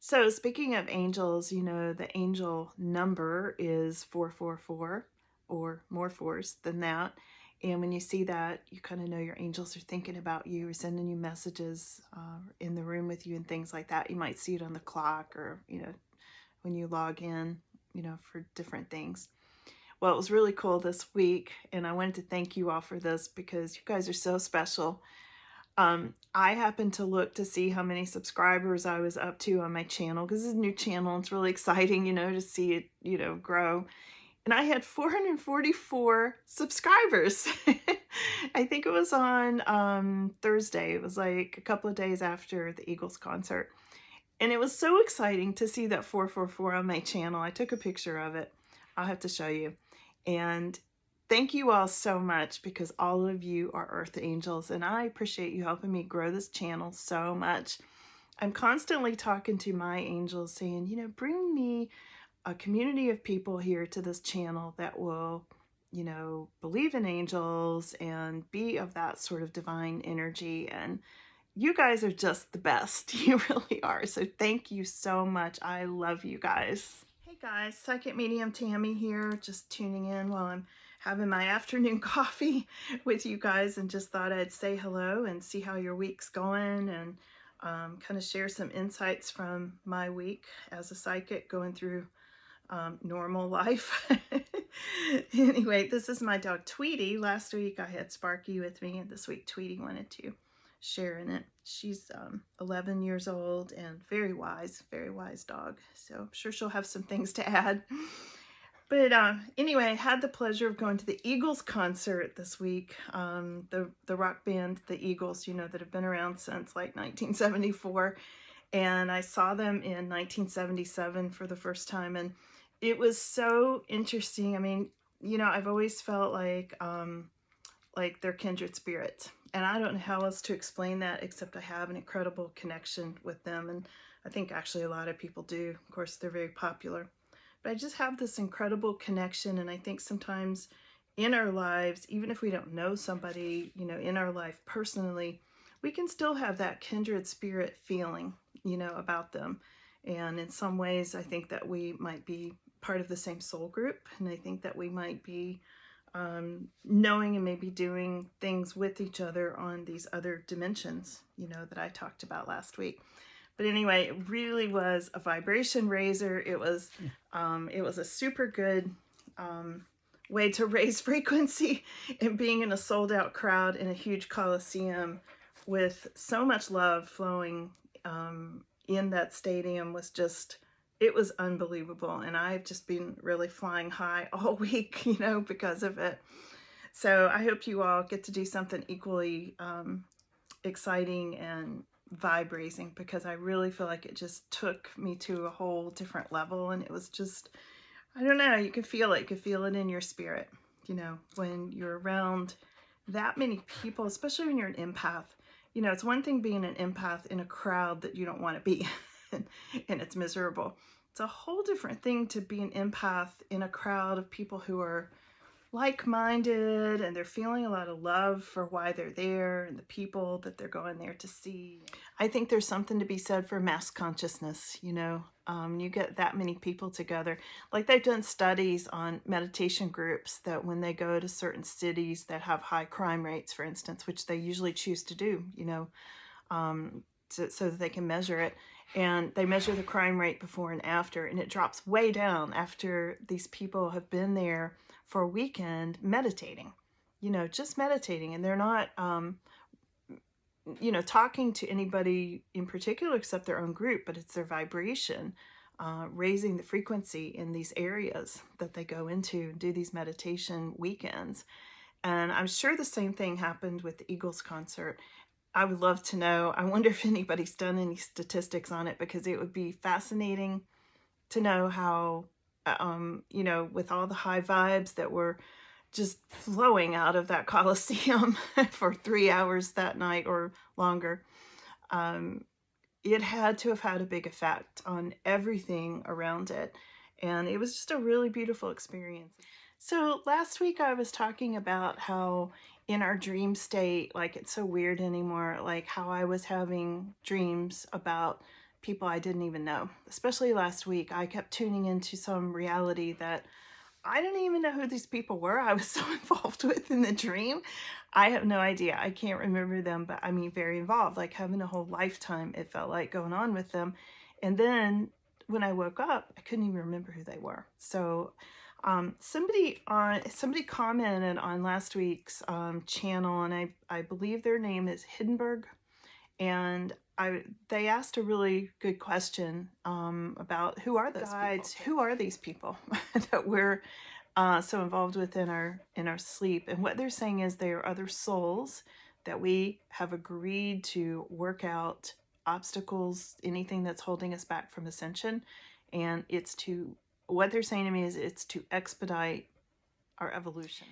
So speaking of angels, you know, the angel number is 444 or more fours than that. And when you see that, you kind of know your angels are thinking about you or sending you messages in the room with you and things like that. You might see it on the clock or, when you log in, for different things. Well, it was really cool this week, and I wanted to thank you all for this because you guys are so special. I happened to look to see how many subscribers I was up to on my channel because it's a new channel. It's really exciting, to see it, grow. And I had 444 subscribers. I think it was on Thursday. It was like a couple of days after the Eagles concert. And it was so exciting to see that 444 on my channel. I took a picture of it. I'll have to show you. And thank you all so much because all of you are Earth Angels and I appreciate you helping me grow this channel so much. I'm constantly talking to my angels saying, bring me a community of people here to this channel that will, believe in angels and be of that sort of divine energy. And you guys are just the best. You really are. So thank you so much. I love you guys. Hey guys, Second Medium Tammy here, just tuning in while I'm having my afternoon coffee with you guys, and just thought I'd say hello and see how your week's going and kind of share some insights from my week as a psychic going through normal life. Anyway, this is my dog Tweety. Last week I had Sparky with me, and this week Tweety wanted to share in it. She's 11 years old and very wise dog. So I'm sure she'll have some things to add. But anyway, I had the pleasure of going to the Eagles concert this week. The rock band, the Eagles, that have been around since like 1974. And I saw them in 1977 for the first time. And it was so interesting. I mean, I've always felt like they're kindred spirits. And I don't know how else to explain that except I have an incredible connection with them. And I think actually a lot of people do. Of course, they're very popular. But I just have this incredible connection. And I think sometimes in our lives, even if we don't know somebody, in our life personally, we can still have that kindred spirit feeling, about them. And in some ways, I think that we might be part of the same soul group. And I think that we might be knowing and maybe doing things with each other on these other dimensions, that I talked about last week. But anyway, it really was a vibration raiser. It was a super good way to raise frequency, and being in a sold out crowd in a huge coliseum with so much love flowing in that stadium was just, it was unbelievable. And I've just been really flying high all week, because of it. So I hope you all get to do something equally exciting and vibe-raising, because I really feel like it just took me to a whole different level. And it was just, I don't know, you can feel it. You can feel it in your spirit, when you're around that many people, especially when you're an empath. It's one thing being an empath in a crowd that you don't want to be and it's miserable. It's a whole different thing to be an empath in a crowd of people who are like-minded and they're feeling a lot of love for why they're there and the people that they're going there to see. I think there's something to be said for mass consciousness, you get that many people together. Like they've done studies on meditation groups that when they go to certain cities that have high crime rates, for instance, which they usually choose to do, so that they can measure it. And they measure the crime rate before and after, and it drops way down after these people have been there for a weekend meditating, just meditating. And they're not, talking to anybody in particular except their own group, but it's their vibration, raising the frequency in these areas that they go into and do these meditation weekends. And I'm sure the same thing happened with the Eagles concert. I would love to know. I wonder if anybody's done any statistics on it, because it would be fascinating to know how, with all the high vibes that were just flowing out of that Coliseum for 3 hours that night or longer, it had to have had a big effect on everything around it. And it was just a really beautiful experience. So last week I was talking about how in our dream state, like it's so weird anymore, like how I was having dreams about people I didn't even know. Especially last week, I kept tuning into some reality that I didn't even know who these people were. I was so involved with in the dream. I have no idea. I can't remember them, but I mean, very involved, like having a whole lifetime, it felt like, going on with them. And then when I woke up, I couldn't even remember who they were. So somebody commented on last week's channel, and I believe their name is Hindenburg, and they asked a really good question about who are those guides, who are these people that we're so involved with in our sleep. And what they're saying is they are other souls that we have agreed to work out obstacles, anything that's holding us back from ascension. And what they're saying to me is it's to expedite our evolution.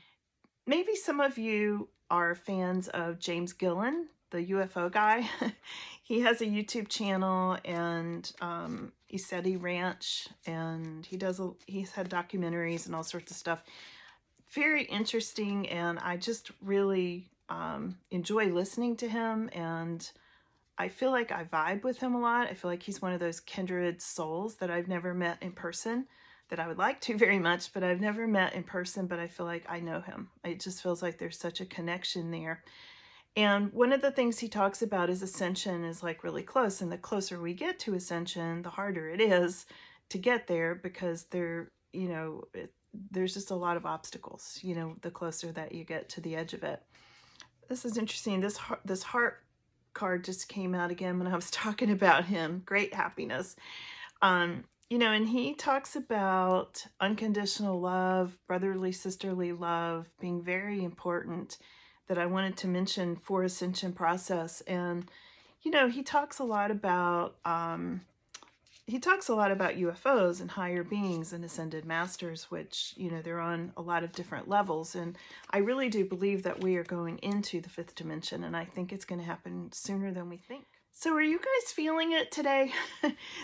Maybe some of you are fans of James Gilliland, the UFO guy. He has a YouTube channel, and Iseti Ranch, and he's had documentaries and all sorts of stuff. Very interesting, and I just really enjoy listening to him, and I feel like I vibe with him a lot. I feel like he's one of those kindred souls that I've never met in person, that I would like to very much, but I've never met in person, but I feel like I know him. It just feels like there's such a connection there. And one of the things he talks about is ascension is like really close. And the closer we get to ascension, the harder it is to get there, because there's just a lot of obstacles, the closer that you get to the edge of it. This is interesting. This heart card just came out again when I was talking about him. Great happiness. And he talks about unconditional love, brotherly, sisterly love being very important, that I wanted to mention for ascension process. And he talks a lot about UFOs and higher beings and ascended masters, which they're on a lot of different levels. And I really do believe that we are going into the fifth dimension, and I think it's going to happen sooner than we think. So are you guys feeling it today?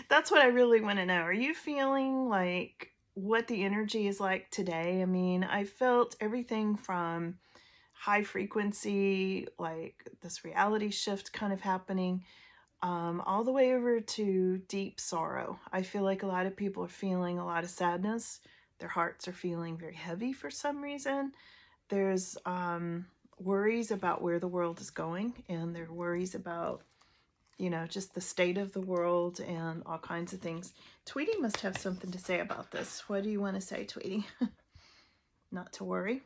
That's what I really want to know. Are you feeling like what the energy is like today? I mean, I felt everything from high frequency, like this reality shift kind of happening, all the way over to deep sorrow. I feel like a lot of people are feeling a lot of sadness. Their hearts are feeling very heavy for some reason. There's worries about where the world is going, and there are worries about just the state of the world and all kinds of things. Tweety must have something to say about this. What do you want to say, Tweety? Not to worry.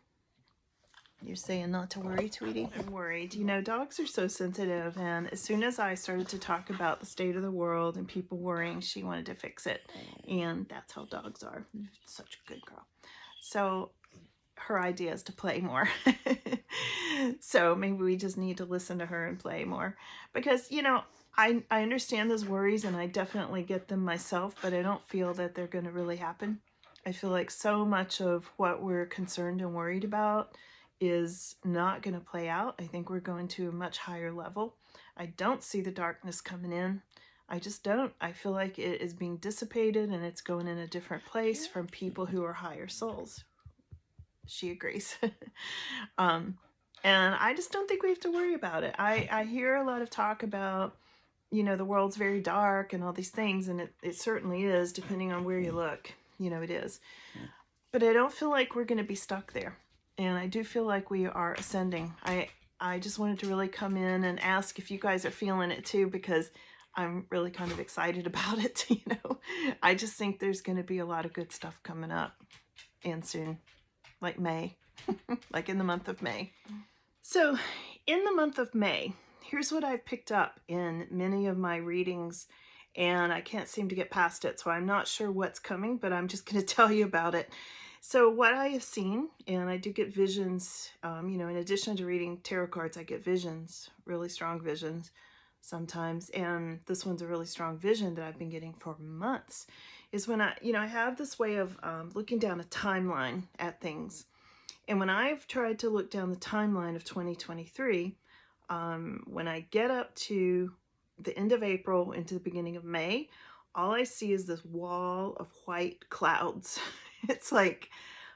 You're saying not to worry, Tweety? I'm worried. Dogs are so sensitive, and as soon as I started to talk about the state of the world and people worrying, she wanted to fix it. And that's how dogs are. Such a good girl. So her idea is to play more. So maybe we just need to listen to her and play more. Because, I understand those worries, and I definitely get them myself, but I don't feel that they're going to really happen. I feel like so much of what we're concerned and worried about is not going to play out. I think we're going to a much higher level. I don't see the darkness coming in. I just don't. I feel like it is being dissipated, and it's going in a different place from people who are higher souls. She agrees. And I just don't think we have to worry about it. I hear a lot of talk about, the world's very dark and all these things, and it certainly is, depending on where you look. It is. But I don't feel like we're going to be stuck there. And I do feel like we are ascending. I just wanted to really come in and ask if you guys are feeling it too, because I'm really kind of excited about it. I just think there's going to be a lot of good stuff coming up, and soon, like May, like in the month of May. So in the month of May, here's what I've picked up in many of my readings, and I can't seem to get past it. So I'm not sure what's coming, but I'm just going to tell you about it. So what I have seen, and I do get visions, in addition to reading tarot cards, I get visions, really strong visions sometimes. And this one's a really strong vision that I've been getting for months, is when I have this way of looking down a timeline at things. And when I've tried to look down the timeline of 2023, when I get up to the end of April into the beginning of May, all I see is this wall of white clouds. It's like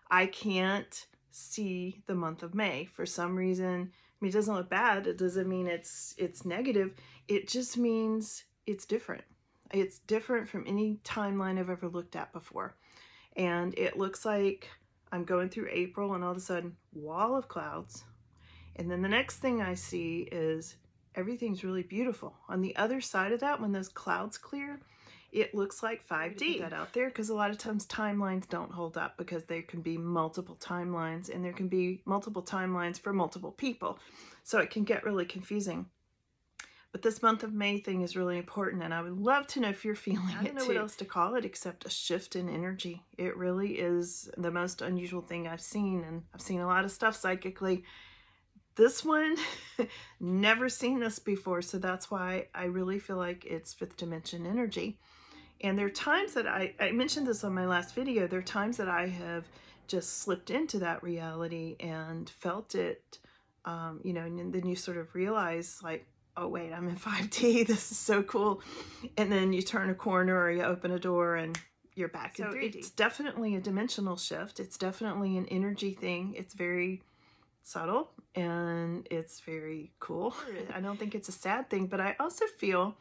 I can't see the month of May for some reason. I mean, it doesn't look bad. It doesn't mean it's negative. It just means it's different. It's different from any timeline I've ever looked at before. And it looks like I'm going through April and all of a sudden, wall of clouds. And then the next thing I see is everything's really beautiful. On the other side of that, when those clouds clear, it looks like 5D. Put that out there because a lot of times timelines don't hold up because there can be multiple timelines and there can be multiple timelines for multiple people. So it can get really confusing. But this month of May thing is really important, and I would love to know if you're feeling it. I don't know what else to call it except a shift in energy. It really is the most unusual thing I've seen, and I've seen a lot of stuff psychically. This one, never seen this before, so that's why I really feel like it's fifth dimension energy. And there are times that I mentioned this on my last video, there are times that I have just slipped into that reality and felt it, you know, and then you sort of realize like, oh wait, I'm in 5D, this is so cool. And then you turn a corner or you open a door and you're back in 3D. It's definitely a dimensional shift. It's definitely an energy thing. It's very subtle and it's very cool. I don't think it's a sad thing, but I also feel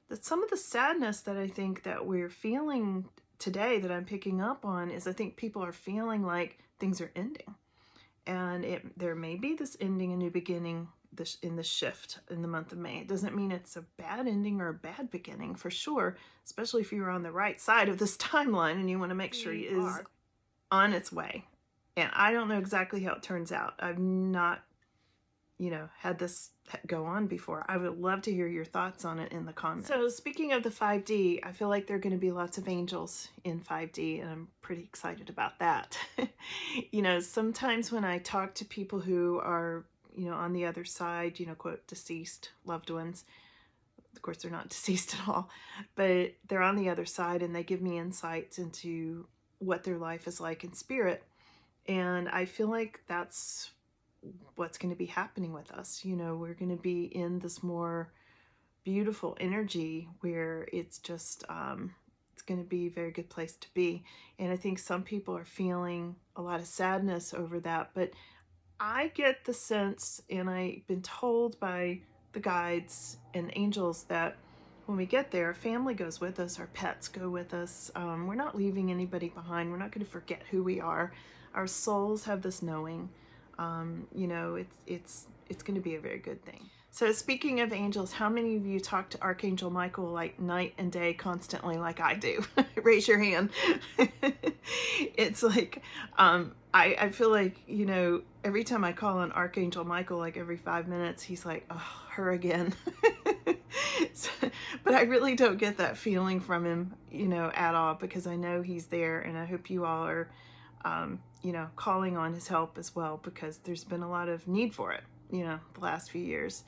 that some of the sadness that I think that we're feeling today that I'm picking up on is I think people are feeling like things are ending. And there may be this ending, a new beginning in the shift in the month of May. It doesn't mean it's a bad ending or a bad beginning for sure, especially if you're on the right side of this timeline and you want to make sure it is on its way. And I don't know exactly how it turns out. I've not, you know, had this go on before. I would love to hear your thoughts on it in the comments. So speaking of the 5D, I feel like there are going to be lots of angels in 5D, and I'm pretty excited about that. You know, sometimes when I talk to people who are, you know, on the other side, you know, quote, deceased loved ones, of course they're not deceased at all, but they're on the other side and they give me insights into what their life is like in spirit. And I feel like that's what's going to be happening with us. You know, we're going to be in this more beautiful energy where it's just, it's going to be a very good place to be. And I think some people are feeling a lot of sadness over that, but I get the sense, and I've been told by the guides and angels, that when we get there, family goes with us, our pets go with us. We're not leaving anybody behind. We're not going to forget who we are. Our souls have this knowing. You know, it's going to be a very good thing. So speaking of angels, how many of you talk to Archangel Michael like night and day constantly like I do? Raise your hand. It's like, I feel like, you know, every time I call on Archangel Michael, like every 5 minutes, he's like, oh, her again. So, but I really don't get that feeling from him, you know, at all, because I know he's there, and I hope you all are, you know, calling on his help as well, because there's been a lot of need for it, you know, the last few years.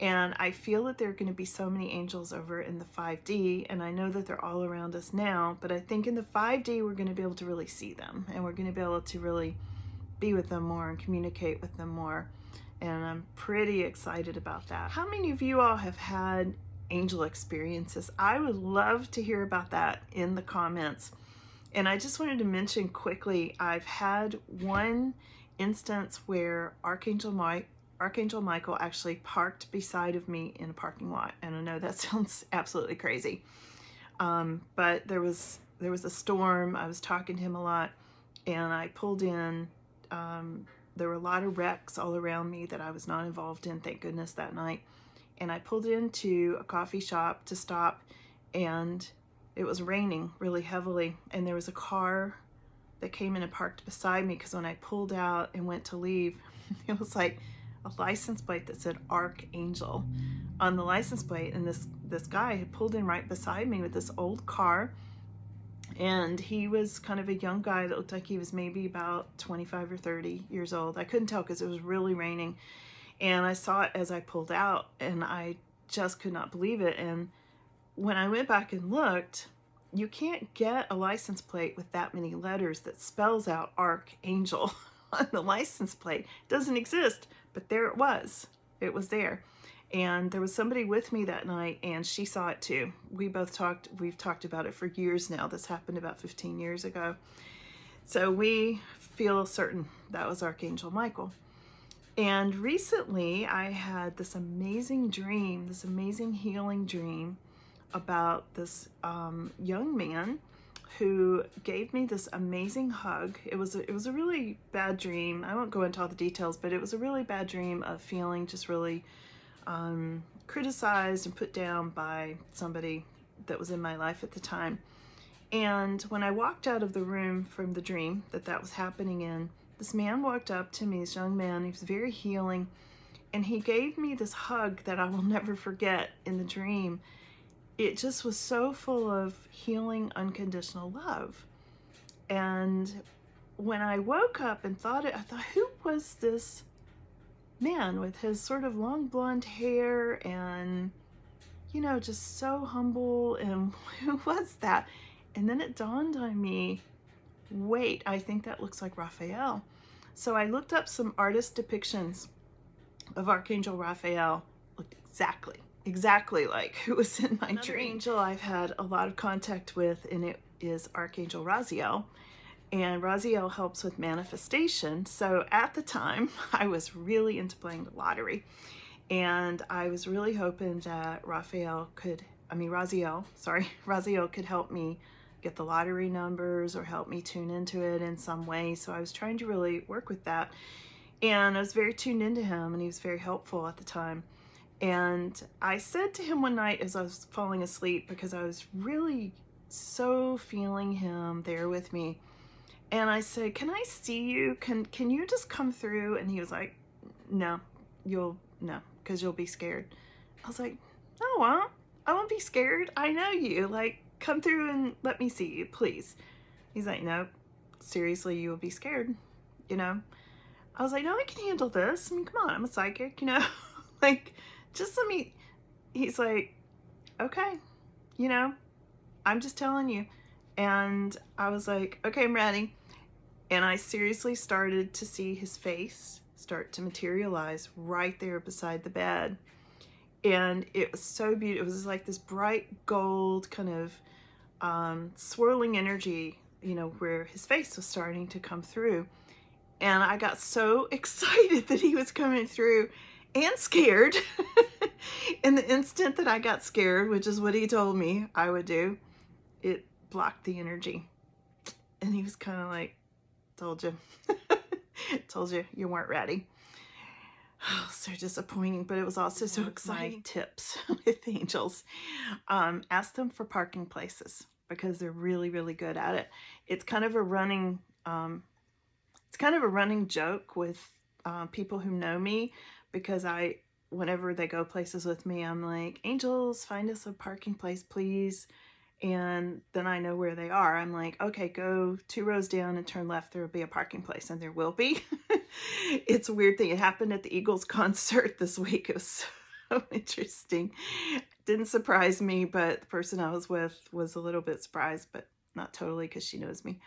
And I feel that there are going to be so many angels over in the 5D, and I know that they're all around us now, but I think in the 5D we're going to be able to really see them, and we're going to be able to really be with them more and communicate with them more. And I'm pretty excited about that. How many of you all have had angel experiences? I would love to hear about that in the comments. And I just wanted to mention quickly, I've had one instance where Archangel Michael actually parked beside of me in a parking lot. And I know that sounds absolutely crazy. But there was a storm. I was talking to him a lot, and I pulled in. There were a lot of wrecks all around me that I was not involved in, thank goodness, that night. And I pulled into a coffee shop to stop, and it was raining really heavily. And there was a car that came in and parked beside me, because when I pulled out and went to leave, it was like a license plate that said Archangel on the license plate. And this guy had pulled in right beside me with this old car. And he was kind of a young guy that looked like he was maybe about 25 or 30 years old. I couldn't tell because it was really raining. And I saw it as I pulled out, and I just could not believe it. And when I went back and looked, you can't get a license plate with that many letters that spells out Archangel on the license plate. It doesn't exist, but there it was. It was there. And there was somebody with me that night, and she saw it too. We've talked about it for years now. This happened about 15 years ago. So we feel certain that was Archangel Michael. And recently I had this amazing dream, this amazing healing dream. about this young man who gave me this amazing hug. It was a really bad dream. I won't go into all the details, but it was a really bad dream of feeling just really criticized and put down by somebody that was in my life at the time. And when I walked out of the room from the dream that was happening in, this man walked up to me, this young man. He was very healing, and he gave me this hug that I will never forget in the dream. It just was so full of healing, unconditional love. And when I woke up and I thought, who was this man with his sort of long blonde hair and, you know, just so humble, and who was that? And then it dawned on me, wait, I think that looks like Raphael. So I looked up some artist depictions of Archangel Raphael. Looked exactly like who was in my dream. Angel I've had a lot of contact with, and it is Archangel Raziel. And Raziel helps with manifestation. So at the time, I was really into playing the lottery. And I was really hoping that Raziel could help me get the lottery numbers or help me tune into it in some way. So I was trying to really work with that. And I was very tuned into him, and he was very helpful at the time. And I said to him one night as I was falling asleep, because I was really so feeling him there with me. And I said, can I see you? Can you just come through? And he was like, no, because you'll be scared. I was like, no, I won't be scared. I know you. Like, come through and let me see you, please. He's like, no, seriously, you will be scared, you know? I was like, no, I can handle this. I mean, come on, I'm a psychic, you know? Like, just let me. He's like, okay, you know, I'm just telling you. And I was like, okay, I'm ready. And I seriously started to see his face start to materialize right there beside the bed. And it was so beautiful. It was like this bright gold kind of swirling energy, you know, where his face was starting to come through. And I got so excited that he was coming through, and scared. In the instant that I got scared, which is what he told me I would do, it blocked the energy. And he was kind of like, told you. Told you you weren't ready. Oh, so disappointing, but it was also so exciting. My tips with angels. Ask them for parking places, because they're really, really good at it. It's kind of a running joke with people who know me, because whenever they go places with me, I'm like, angels, find us a parking place, please. And then I know where they are. I'm like, okay, go 2 rows down and turn left. There will be a parking place, and there will be. It's a weird thing. It happened at the Eagles concert this week. It was so interesting. Didn't surprise me, but the person I was with was a little bit surprised, but not totally, because she knows me.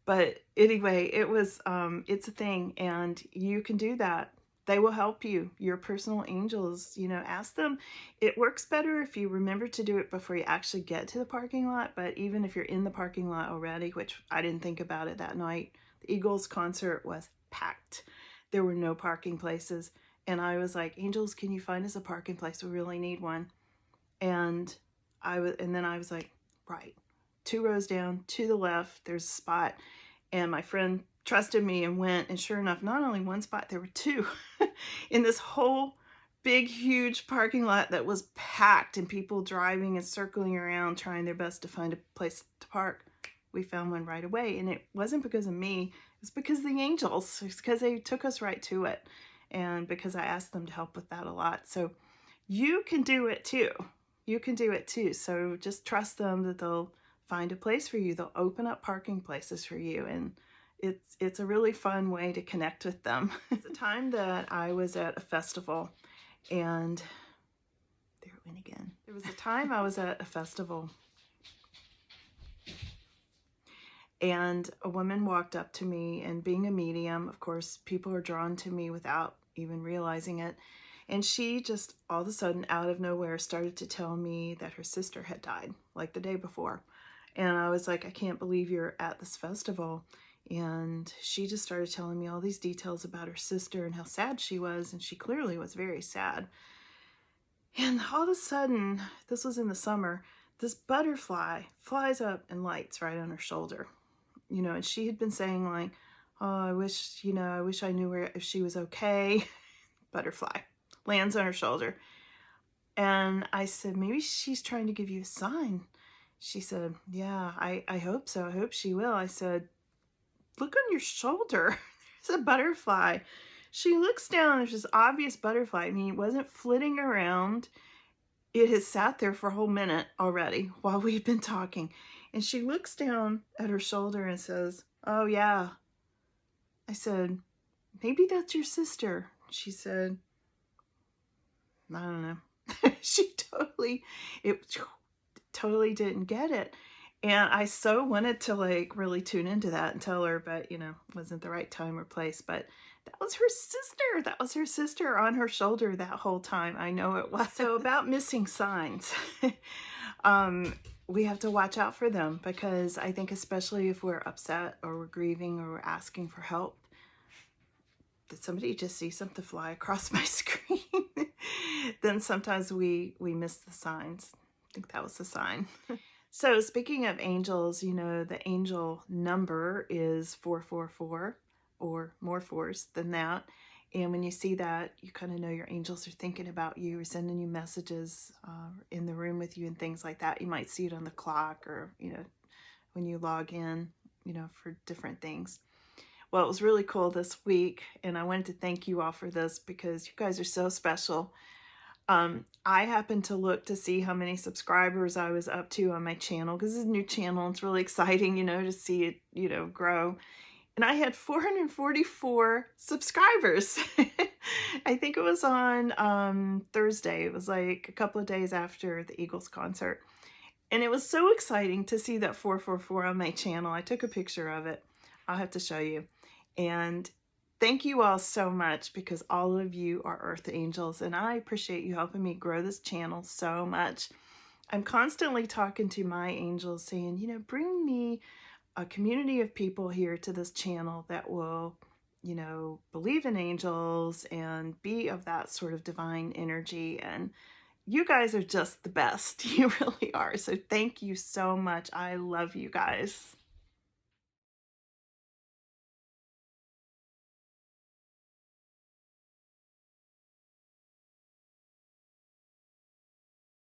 But anyway, it was, it's a thing, and you can do that. They will help you. Your personal angels, you know, ask them. It works better if you remember to do it before you actually get to the parking lot. But even if you're in the parking lot already, which I didn't think about it that night, the Eagles concert was packed. There were no parking places. And I was like, angels, can you find us a parking place? We really need one. And then I was like, right, 2 rows down to the left, there's a spot. And my friend trusted me and went, and sure enough, not only one spot, there were 2 in this whole big, huge parking lot that was packed, and people driving and circling around trying their best to find a place to park. We found one right away, and it wasn't because of me. It was because of the angels. It's because they took us right to it, and because I asked them to help with that a lot. So you can do it too. You can do it too. So just trust them that they'll find a place for you. They'll open up parking places for you, and it's a really fun way to connect with them. It's a time that I was at a festival, and there it went again. There was a time I was at a festival, and a woman walked up to me, and being a medium, of course, people are drawn to me without even realizing it. And she just all of a sudden, out of nowhere, started to tell me that her sister had died, like the day before. And I was like, I can't believe you're at this festival. And she just started telling me all these details about her sister and how sad she was. And she clearly was very sad. And all of a sudden, this was in the summer, this butterfly flies up and lights right on her shoulder, you know, and she had been saying like, oh, I wish, you know, I wish I knew if she was okay. Butterfly lands on her shoulder. And I said, maybe she's trying to give you a sign. She said, yeah, I hope so. I hope she will. I said, look on your shoulder. There's a butterfly. She looks down. There's this obvious butterfly. I mean, it wasn't flitting around. It has sat there for a whole minute already while we've been talking. And she looks down at her shoulder and says, oh, yeah. I said, maybe that's your sister. She said, I don't know. She totally didn't get it. And I so wanted to like really tune into that and tell her, but you know, wasn't the right time or place. But that was her sister. That was her sister on her shoulder that whole time. I know it was. So about missing signs, we have to watch out for them, because I think especially if we're upset or we're grieving or we're asking for help, did somebody just see something fly across my screen? Then sometimes we miss the signs. I think that was the sign. So speaking of angels, you know, the angel number is 444 or more fours than that. And when you see that, you kind of know your angels are thinking about you or sending you messages in the room with you and things like that. You might see it on the clock or, you know, when you log in, you know, for different things. Well, it was really cool this week, and I wanted to thank you all for this because you guys are so special. I happened to look to see how many subscribers I was up to on my channel, because this is a new channel. It's really exciting, you know, to see it, you know, grow. And I had 444 subscribers. I think it was on Thursday. It was like a couple of days after the Eagles concert. And it was so exciting to see that 444 on my channel. I took a picture of it. I'll have to show you. And thank you all so much, because all of you are Earth Angels, and I appreciate you helping me grow this channel so much. I'm constantly talking to my angels saying, you know, bring me a community of people here to this channel that will, you know, believe in angels and be of that sort of divine energy. And you guys are just the best. You really are. So thank you so much. I love you guys.